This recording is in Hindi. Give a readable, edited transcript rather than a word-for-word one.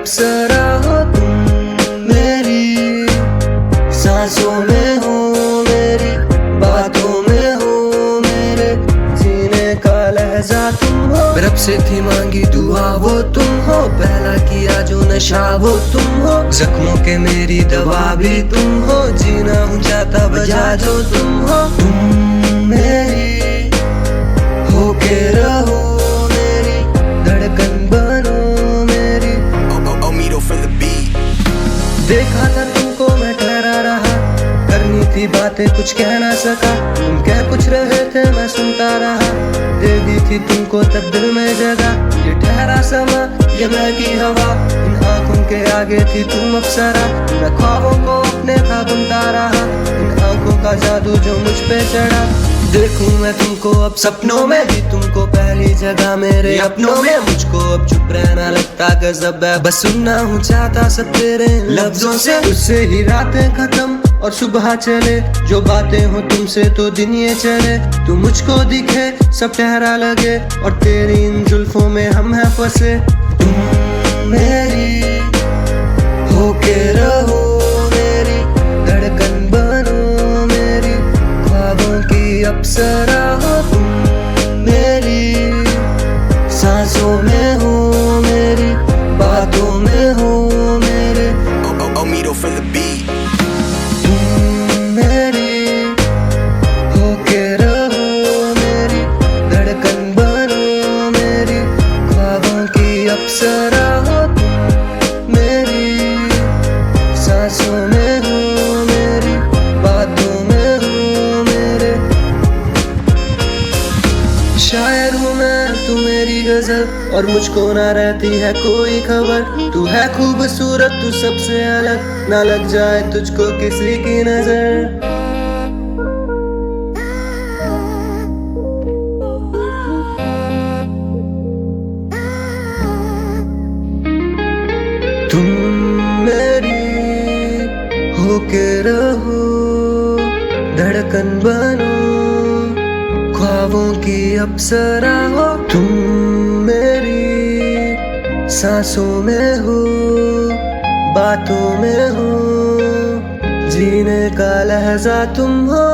अप्सरा हो तुम, मेरी सांसों में हो, मेरी बातों में हो, मेरे जीने का लहजा तुम हो। रब से थी मांगी दुआ वो तुम हो, पहला किया जो नशा वो तुम हो, जख्मों के मेरी दवा भी तुम हो, जीना हूँ जाता बजा जो तुम हो। तुम मेरी होके रहो, मेरी धड़कन बनो मेरी। देखा था तुमको मैं ठहरा रहा, करनी थी बातें कुछ कह ना सका, तुम कह कुछ रहे थे मैं सुनता रहा, दे दी थी तुमको तब दिल में जगह। ये ठहरा समा ये महकी हवा, इन आंखों के आगे थी तुम अप्सरा, मैं ख्वाबों को अपने था बुनता रहा, इन आंखों का जादू जो मुझ पे चढ़ा। देखूं मैं तुमको अब सपनों में भी, तुमको पहली जगह मेरे अपनों में, मुझको अब चुप रहना लगता गजब है, बस सुनना हूँ चाहता सब तेरे लफ्जों से। उससे ही रातें खत्म और सुबह चले, जो बातें हो तुमसे तो दिन ये चले, तू मुझको दिखे सब ठहरा लगे, और तेरी इन जुल्फों में हम हैं फंसे। तुम मेरी होके रहो, मेरी धड़कन बनो मेरी, ख्वाबों की अप्सरा हो तुम, मेरी सांसों में हो, मेरी बातों में हो, मेरे तुम मेरी होके रहो, मेरी धड़कन बनो मेरी, ख्वाबों की अप्सरा हो तुम, मेरी सांसों में हो, मेरी बातों में हो, मेरे शायर हूँ मैं तू मेरी गजल, और मुझको ना रहती है कोई खबर, तू है खूबसूरत तू सबसे अलग, ना लग जाए तुझको किसी की नजर। तुम मेरी होके रहो, धड़कन बनो, ख्वाबों की अप्सरा हो तुम, मेरी सांसों में हो, बातों में हो, जीने का लहजा तुम हो।